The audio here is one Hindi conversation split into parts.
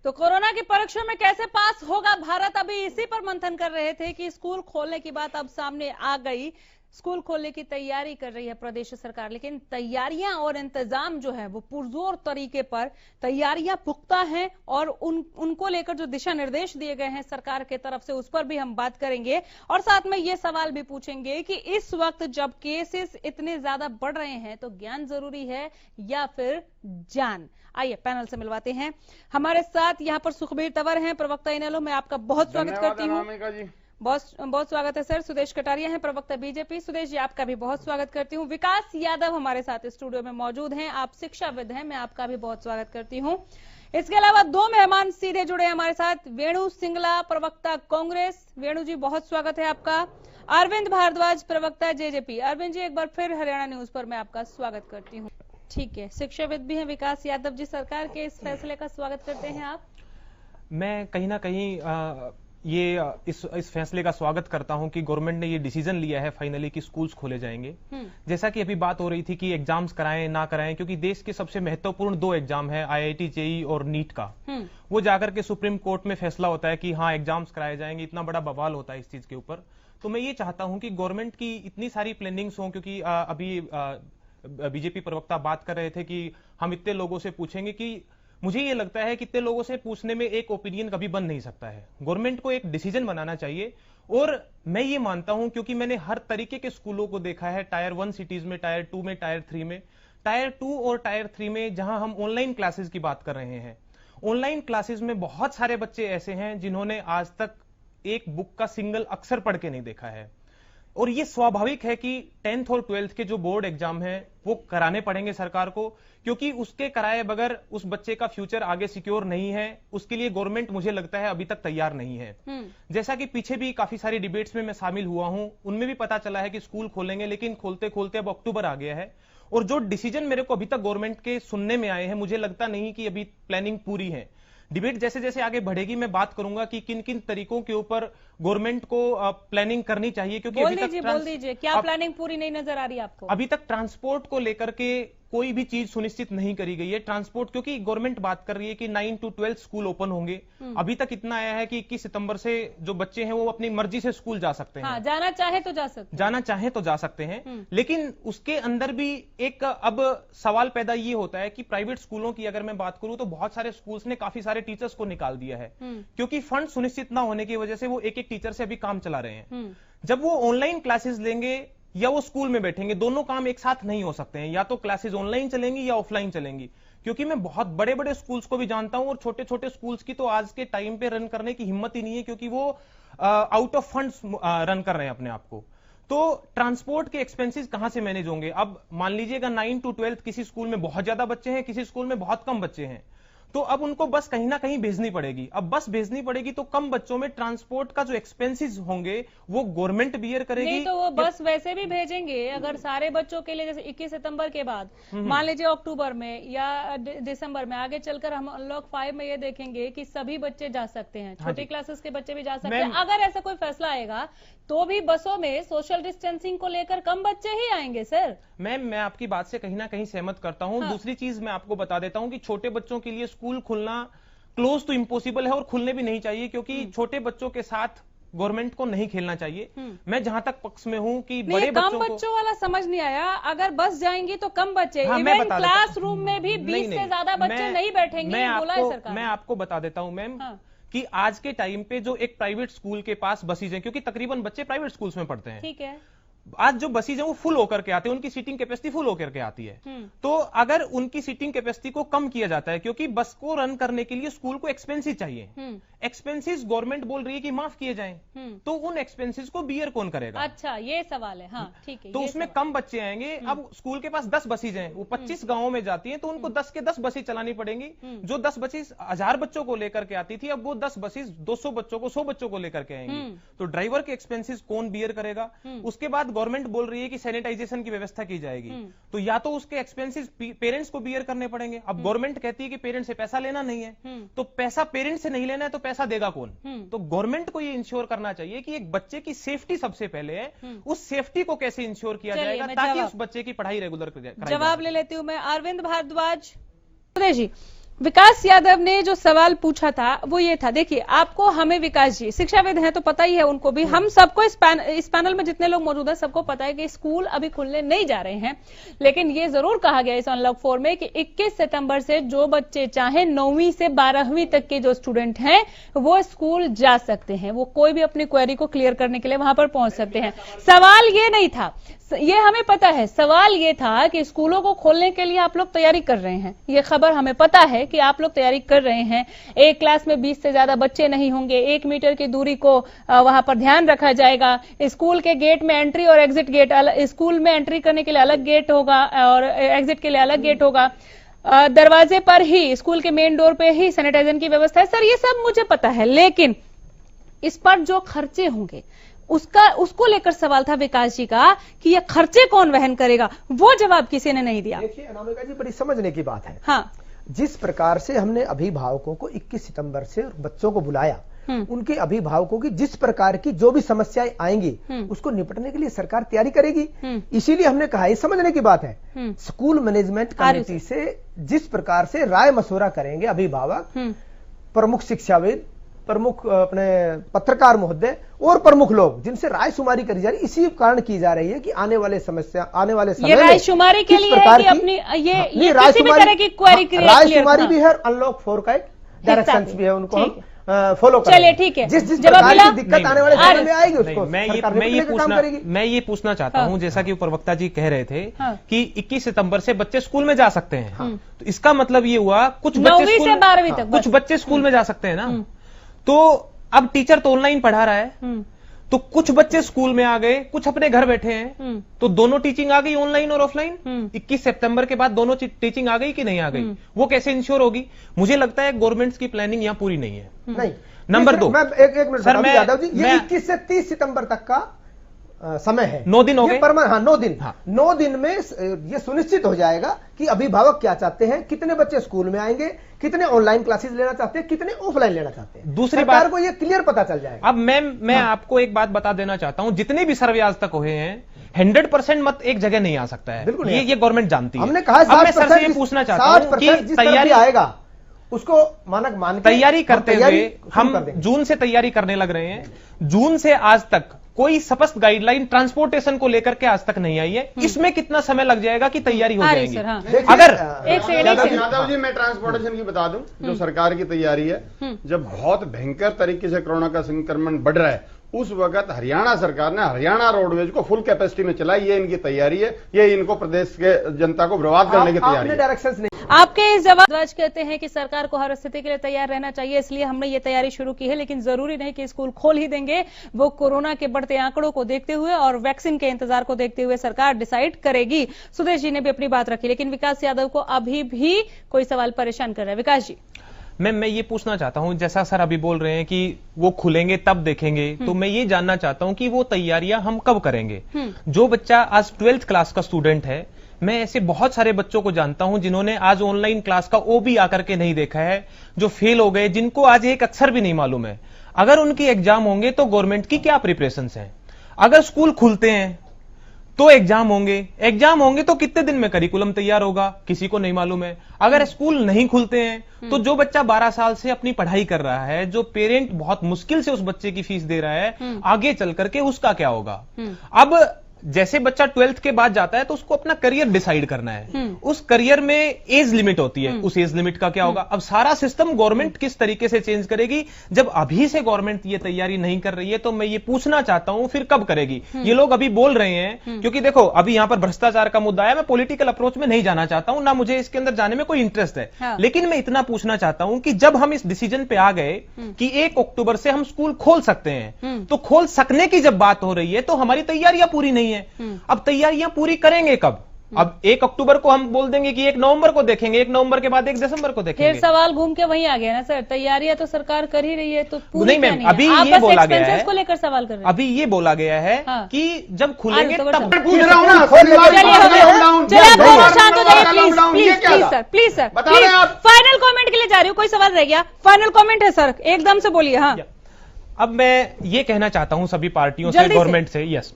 तो कोरोना की परीक्षा में कैसे पास होगा भारत, अभी इसी पर मंथन कर रहे थे कि स्कूल खोलने की बात अब सामने आ गई। स्कूल खोलने की तैयारी कर रही है प्रदेश सरकार, लेकिन तैयारियां और इंतजाम जो है वो पुरजोर तरीके पर, तैयारियां पुख्ता हैं और उनको लेकर जो दिशा निर्देश दिए गए हैं सरकार के तरफ से, उस पर भी हम बात करेंगे। और साथ में ये सवाल भी पूछेंगे कि इस वक्त जब केसेस इतने ज्यादा बढ़ रहे हैं तो ज्ञान जरूरी है या फिर जान। आइए पैनल से मिलवाते हैं। हमारे साथ यहाँ पर सुखबीर तंवर हैं, प्रवक्ता इनेलो। मैं आपका बहुत स्वागत करती हूँ। बहुत स्वागत है सर। सुदेश कटारिया हैं, प्रवक्ता बीजेपी। सुदेश जी, आपका भी बहुत स्वागत करती हूँ। विकास यादव हमारे साथ स्टूडियो में मौजूद हैं, आप शिक्षाविद हैं, मैं आपका भी बहुत स्वागत करती हूँ। इसके अलावा दो मेहमान सीधे जुड़े हैं हमारे साथ। वेणु सिंगला, प्रवक्ता कांग्रेस। वेणु जी, बहुत स्वागत है आपका। अरविंद भारद्वाज, प्रवक्ता जेजेपी। अरविंद जी, एक बार फिर हरियाणा न्यूज पर मैं आपका स्वागत करती हूँ। ठीक है, शिक्षाविद भी हैं विकास यादव जी। सरकार के इस फैसले का स्वागत करते हैं आप? मैं कहीं ना कहीं इस फैसले का स्वागत करता हूं कि गवर्नमेंट ने ये डिसीजन लिया है फाइनली कि स्कूल्स खोले जाएंगे। जैसा कि अभी बात हो रही थी कि एग्जाम्स कराएं ना कराएं, क्योंकि देश के सबसे महत्वपूर्ण दो एग्जाम है, आईआईटी जेईई और नीट का, वो जाकर के सुप्रीम कोर्ट में फैसला होता है कि हाँ एग्जाम्स कराए जाएंगे। इतना बड़ा बवाल होता है इस चीज के ऊपर। तो मैं ये चाहता हूं कि गवर्नमेंट की इतनी सारी प्लानिंग्स हों, क्योंकि अभी बीजेपी प्रवक्ता बात कर रहे थे कि हम इतने लोगों से पूछेंगे, कि मुझे ये लगता है कि इतने लोगों से पूछने में एक ओपिनियन कभी बन नहीं सकता है। गवर्नमेंट को एक डिसीजन बनाना चाहिए। और मैं ये मानता हूं, क्योंकि मैंने हर तरीके के स्कूलों को देखा है, टायर 1 सिटीज में, टायर 2 में, टायर 3 में, टायर 2 और टायर 3 में, जहां हम ऑनलाइन क्लासेस की बात कर रहे हैं। ऑनलाइन क्लासेस में बहुत सारे बच्चे ऐसे हैं जिन्होंने आज तक एक बुक का सिंगल अक्षर पढ़ के नहीं देखा है। और ये स्वाभाविक है कि 10th और 12th के जो बोर्ड एग्जाम है वो कराने पड़ेंगे सरकार को, क्योंकि उसके कराए बगैर उस बच्चे का फ्यूचर आगे सिक्योर नहीं है। उसके लिए गवर्नमेंट, मुझे लगता है, अभी तक तैयार नहीं है। जैसा कि पीछे भी काफी सारी डिबेट्स में मैं शामिल हुआ हूं, उनमें भी पता चला है कि स्कूल खोलेंगे, लेकिन खोलते खोलते अब अक्टूबर आ गया है। और जो डिसीजन मेरे को अभी तक गवर्नमेंट के सुनने में आए हैं, मुझे लगता नहीं कि अभी प्लानिंग पूरी है। डिबेट जैसे जैसे आगे बढ़ेगी मैं बात करूंगा कि किन किन तरीकों के ऊपर गवर्नमेंट को प्लानिंग करनी चाहिए, क्योंकि बोल दीजिए क्या प्लानिंग पूरी नहीं नजर आ रही आपको? अभी तक ट्रांसपोर्ट को लेकर के कोई भी चीज सुनिश्चित नहीं करी गई है। ट्रांसपोर्ट, क्योंकि गवर्नमेंट बात कर रही है कि 9 to 12 स्कूल ओपन होंगे। अभी तक इतना आया है कि 21 सितंबर से जो बच्चे हैं वो अपनी मर्जी से स्कूल जा सकते हैं। हाँ, जाना चाहे तो जा सकते हैं। लेकिन उसके अंदर भी एक अब सवाल पैदा ये होता है कि प्राइवेट स्कूलों की अगर मैं बात करूं तो बहुत सारे स्कूल्स ने काफी सारे टीचर्स को निकाल दिया है, क्योंकि फंड सुनिश्चित ना होने की वजह से वो एक एक टीचर से अभी काम चला रहे हैं। जब वो ऑनलाइन क्लासेस लेंगे या वो स्कूल में बैठेंगे, दोनों काम एक साथ नहीं हो सकते हैं। या तो क्लासेस ऑनलाइन चलेंगी या ऑफलाइन चलेंगी, क्योंकि मैं बहुत बड़े बड़े स्कूल्स को भी जानता हूं और छोटे छोटे स्कूल्स की तो आज के टाइम पे रन करने की हिम्मत ही नहीं है, क्योंकि वो आउट ऑफ फंड्स रन कर रहे हैं अपने आप को। तो ट्रांसपोर्ट के एक्सपेंसेस कहां से मैनेज होंगे? अब मान लीजिएगा 9 to 12 किसी स्कूल में बहुत ज्यादा बच्चे हैं, किसी स्कूल में बहुत कम बच्चे हैं, तो अब उनको बस कहीं ना कहीं भेजनी पड़ेगी। अब बस भेजनी पड़ेगी तो कम बच्चों में ट्रांसपोर्ट का जो एक्सपेंसेस होंगे वो गवर्नमेंट बियर करेगी। नहीं तो वो बस वैसे भी भेजेंगे अगर सारे बच्चों के लिए, जैसे 21 सितंबर के बाद, मान लीजिए अक्टूबर में या दिसंबर में, आगे चलकर हम अनलॉक 5 में ये देखेंगे कि सभी बच्चे जा सकते हैं, छोटी क्लासेस के बच्चे भी जा सकते हैं। अगर ऐसा कोई फैसला आएगा तो भी बसों में सोशल डिस्टेंसिंग को लेकर कम बच्चे ही आएंगे सर। मैम, मैं आपकी बात से कहीं ना कहीं सहमत करता हूं। हाँ। दूसरी चीज मैं आपको बता देता हूं कि छोटे बच्चों के लिए स्कूल खुलना क्लोज तो इम्पॉसिबल है और खुलने भी नहीं चाहिए, क्योंकि छोटे बच्चों के साथ गवर्नमेंट को नहीं खेलना चाहिए। मैं जहां तक पक्ष में हूं कि बड़े बच्चों वाला समझ नहीं आया। अगर बस जाएंगी तो कम बच्चे, इवन क्लासरूम में भी 20 से ज्यादा बच्चे नहीं बैठेंगे, बोला है सरकार। मैं आपको बता देता हूं मैम, कि आज के टाइम पे जो एक प्राइवेट स्कूल के पास बसेज हैं, क्योंकि तकरीबन बच्चे प्राइवेट स्कूल्स में पढ़ते हैं, ठीक है, आज जो बसेज हैं वो फुल होकर के आते हैं, उनकी सीटिंग कैपेसिटी फुल होकर के आती है। तो अगर उनकी सीटिंग कैपेसिटी को कम किया जाता है, क्योंकि बस को रन करने के लिए स्कूल को एक्सपेंसेस चाहिए, एक्सपेंसेस गवर्नमेंट बोल रही है कि माफ किए जाएं, तो उन एक्सपेंसेस को बियर कौन करेगा? अच्छा, ये सवाल है। हाँ, ठीक है। तो उसमें कम बच्चे आएंगे। अब स्कूल के पास 10 बसेज हैं, वो 25 गांवों में जाती हैं, तो उनको 10 के 10 बसेज चलानी पड़ेंगी। जो 10 बसेज 1000 बच्चों को लेकर के आती थी, अब वो 10 बसेज 200 बच्चों को, 100 बच्चों को लेकर के आएंगी। तो ड्राइवर के एक्सपेंसेस कौन बियर करेगा? उसके बाद गवर्नमेंट बोल रही है कि सैनिटाइजेशन की व्यवस्था की जाएगी, तो या तो उसके एक्सपेंसेस पेरेंट्स को बियर करने पड़ेंगे। अब गवर्नमेंट कहती है कि पेरेंट्स से पैसा लेना नहीं है, तो पैसा पेरेंट्स से नहीं लेना है तो पैसा देगा कौन? तो गवर्नमेंट को ये इंश्योर करना चाहिए कि एक बच्चे की सेफ्टी सबसे पहले है, उस सेफ्टी को कैसे इंश्योर किया जाएगा ताकि उस बच्चे की पढ़ाई रेगुलर कर जाए। जवाब ले लेती हूं मैं। अरविंद भारद्वाज जी, विकास यादव ने जो सवाल पूछा था वो ये था, देखिए आपको हमें विकास जी शिक्षाविद हैं तो पता ही है उनको भी, हम सबको इस पैनल में जितने लोग मौजूद हैं सबको पता है कि स्कूल अभी खुलने नहीं जा रहे हैं, लेकिन ये जरूर कहा गया इस अनलॉक 4 में कि 21 सितंबर से जो बच्चे चाहें 9वीं से 12वीं तक के जो स्टूडेंट हैं वो स्कूल जा सकते हैं, वो कोई भी अपनी क्वेरी को क्लियर करने के लिए वहां पर पहुंच सकते हैं। सवाल ये नहीं था, ये हमें पता है, सवाल ये था कि स्कूलों को खोलने के लिए आप लोग तैयारी कर रहे हैं, ये खबर हमें पता है कि आप लोग तैयारी कर रहे हैं। एक क्लास में 20 से ज्यादा बच्चे नहीं होंगे, 1 मीटर की दूरी को वहां पर ध्यान रखा जाएगा, स्कूल के गेट में एंट्री और एग्जिट गेट, स्कूल में एंट्री करने के लिए अलग गेट होगा और एग्जिट के लिए अलग गेट होगा, दरवाजे पर ही स्कूल के मेन डोर पे ही सैनिटाइजर की व्यवस्था है। सर ये सब मुझे पता है, लेकिन इस पर जो खर्चे होंगे उसको लेकर सवाल था विकास जी का कि ये खर्चे कौन वहन करेगा, वो जवाब किसी ने नहीं दिया। देखिए अनामिका जी, बड़ी समझने की बात है। हाँ, जिस प्रकार से हमने अभिभावकों को 21 सितंबर से बच्चों को बुलाया, उनके अभिभावकों की जिस प्रकार की जो भी समस्याएं आएंगी उसको निपटने के लिए सरकार तैयारी करेगी। इसीलिए हमने कहा ये समझने की बात है, स्कूल मैनेजमेंट कमेटी से जिस प्रकार से राय मशवरा करेंगे अभिभावक, प्रमुख शिक्षाविद, प्रमुख अपने पत्रकार महोदय और प्रमुख लोग जिनसे राय शुमारी करी जा रही, इसी कारण की जा रही है कि आने वाले समय ये राय शुमारी के लिए है कि अपनी ये किसी भी तरह की क्वेरी राय शुमारी भी है, अनलॉक 4 का एक डायरेक्शन भी है, उनको हम फॉलो करें। चलिए ठीक है, जिस प्रकार की दिक्कत आने वाले समय में आएगी उसको मैं ये पूछना चाहता हूं, जैसा कि प्रवक्ता जी कह रहे थे कि 21 सितंबर से बच्चे स्कूल में जा सकते हैं, तो इसका मतलब ये हुआ कुछ बच्चे 12वीं तक कुछ बच्चे स्कूल में जा सकते हैं ना, तो अब टीचर तो ऑनलाइन पढ़ा रहा है, तो कुछ बच्चे स्कूल में आ गए, कुछ अपने घर बैठे हैं, तो दोनों टीचिंग आ गई ऑनलाइन और ऑफलाइन। 21 सितंबर के बाद दोनों टीचिंग आ गई कि नहीं आ गई, वो कैसे इंश्योर होगी? मुझे लगता है गवर्नमेंट की प्लानिंग यहां पूरी नहीं है। नहीं, नंबर 2, एक मिनट सर, यादव जी, ये 21 से 30 सितंबर तक का समय है, 9 दिन हो गए। हाँ 9 दिन। 9 दिन में ये सुनिश्चित हो जाएगा कि अभिभावक क्या चाहते हैं, कितने बच्चे स्कूल में आएंगे, कितने ऑनलाइन क्लासेस लेना चाहते हैं, कितने ऑफलाइन लेना चाहते हैं। दूसरी बात को ये क्लियर पता चल जाएगा। अब मैं आपको एक बात बता देना चाहता हूं, जितने भी सर्वे आज तक हुए हैं 100% मत एक जगह नहीं आ सकता है, बिल्कुल ये गवर्नमेंट जानती है। हमने कहा अब मैं सर से ये पूछना चाहता हूं कि तैयारी आएगा उसको मानक मान तैयारी करते हुए हम जून से तैयारी करने लग रहे हैं, जून से आज तक कोई स्पष्ट गाइडलाइन ट्रांसपोर्टेशन को लेकर के आज तक नहीं आई है, इसमें कितना समय लग जाएगा कि तैयारी हो जाएगी? अगर यादव जी मैं ट्रांसपोर्टेशन की बता दूं, जो सरकार की तैयारी है, जब बहुत भयंकर तरीके से कोरोना का संक्रमण बढ़ रहा है उस वक्त हरियाणा सरकार ने हरियाणा रोडवेज को फुल कैपेसिटी में चलाई, ये इनकी तैयारी है, ये इनको प्रदेश के जनता को बर्बाद करने की तैयारी है। आपके इस जवाब कहते हैं कि सरकार को हर स्थिति के लिए तैयार रहना चाहिए, इसलिए हमने ये तैयारी शुरू की है, लेकिन जरूरी नहीं कि स्कूल खोल ही देंगे, वो कोरोना के बढ़ते आंकड़ों को देखते हुए और वैक्सीन के इंतजार को देखते हुए सरकार डिसाइड करेगी। सुदेश जी ने भी अपनी बात रखी, लेकिन विकास यादव को अभी भी कोई सवाल परेशान कर रहा है। विकास जी, मैं ये पूछना चाहता हूं, जैसा सर अभी बोल रहे हैं कि वो खुलेंगे तब देखेंगे, तो मैं ये जानना चाहता हूं कि वो तैयारियां हम कब करेंगे? जो बच्चा आज 12th क्लास का स्टूडेंट है, मैं ऐसे बहुत सारे बच्चों को जानता हूं जिन्होंने आज ऑनलाइन क्लास का ओबी आकर के नहीं देखा है, जो फेल हो गए, जिनको आज एक अक्षर भी नहीं मालूम है। अगर उनकी एग्जाम होंगे तो गवर्नमेंट की क्या प्रिपरेशंस हैं? अगर स्कूल खुलते हैं तो एग्जाम होंगे तो कितने दिन में करिकुलम तैयार होगा, किसी को नहीं मालूम है। अगर स्कूल नहीं खुलते हैं तो जो बच्चा 12 साल से अपनी पढ़ाई कर रहा है, जो पेरेंट बहुत मुश्किल से उस बच्चे की फीस दे रहा है, आगे चल करके उसका क्या होगा? अब जैसे बच्चा 12th के बाद जाता है तो उसको अपना करियर डिसाइड करना है, उस करियर में एज लिमिट होती है, उस एज लिमिट का क्या होगा? अब सारा सिस्टम गवर्नमेंट किस तरीके से चेंज करेगी? जब अभी से गवर्नमेंट ये तैयारी नहीं कर रही है तो मैं ये पूछना चाहता हूं फिर कब करेगी? ये लोग अभी बोल रहे हैं, क्योंकि देखो अभी यहां पर भ्रष्टाचार का मुद्दा है, मैं पॉलिटिकल अप्रोच में नहीं जाना चाहता हूं, ना मुझे इसके अंदर जाने में कोई इंटरेस्ट है, लेकिन मैं इतना पूछना चाहता हूं कि जब हम इस डिसीजन पे आ गए कि 1 अक्टूबर से हम स्कूल खोल सकते हैं, तो खोल सकने की जब बात हो रही है तो हमारी तैयारियां पूरी नहीं है। अब तैयारियां पूरी करेंगे कब? अब 1 अक्टूबर को हम बोल देंगे कि 1 नवंबर को देखेंगे, 1 नवंबर के बाद 1 दिसंबर को देखेंगे। फिर सवाल घूम के वहीं आ गया ना सर, तैयारियां तो सरकार कर ही रही है, तो पूरी नहीं मैम, अभी ये बोला गया है, को लेकर सवाल कर रहे हैं, अभी ये बोला गया है कि जब खुलेंगे तब पूछ रहा हूं ना। प्लीज सर, फाइनल कॉमेंट के लिए जा रही हूँ, कोई सवाल रह गया? फाइनल कॉमेंट है सर, एकदम से बोलिए। हाँ, अब मैं ये कहना चाहता हूं सभी पार्टियों से, गवर्नमेंट से, यस,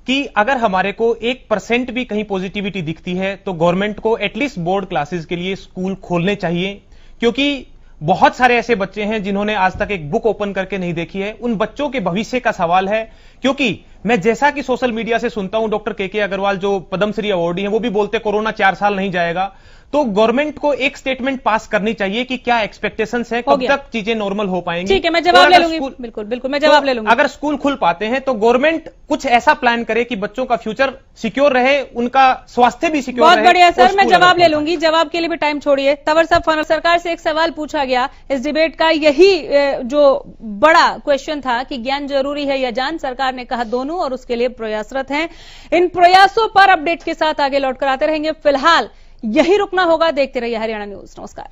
कि अगर हमारे को 1% भी कहीं पॉजिटिविटी दिखती है तो गवर्नमेंट को एटलीस्ट बोर्ड क्लासेस के लिए स्कूल खोलने चाहिए, क्योंकि बहुत सारे ऐसे बच्चे हैं जिन्होंने आज तक एक बुक ओपन करके नहीं देखी है। उन बच्चों के भविष्य का सवाल है, क्योंकि मैं जैसा कि सोशल मीडिया से सुनता हूं, डॉक्टर के अग्रवाल जो पद्मश्री अवार्डी हैं वो भी बोलते कोरोना 4 साल नहीं जाएगा। तो गवर्नमेंट को एक स्टेटमेंट पास करनी चाहिए कि क्या एक्सपेक्टेशंस है, कब तक चीजें नॉर्मल हो पाएंगी। ठीक है, मैं जवाब ले लूंगी। बिल्कुल बिल्कुल, मैं जवाब ले लूंगी। अगर स्कूल खुल पाते हैं तो गवर्नमेंट कुछ ऐसा प्लान करे कि बच्चों का फ्यूचर सिक्योर रहे, उनका स्वास्थ्य भी सिक्योर रहे। बहुत बढ़िया सर, मैं जवाब ले लूंगी। जवाब के लिए भी टाइम छोड़िए। तंवर साहब, सरकार से एक सवाल पूछा गया इस डिबेट का, यही जो बड़ा क्वेश्चन था कि ज्ञान जरूरी है या जान। सरकार ने कहा दोनों, और उसके लिए प्रयासरत हैं। इन प्रयासों पर अपडेट के साथ आगे लौटकर आते रहेंगे। फिलहाल यही रुकना होगा। देखते रहिए हरियाणा न्यूज। नमस्कार।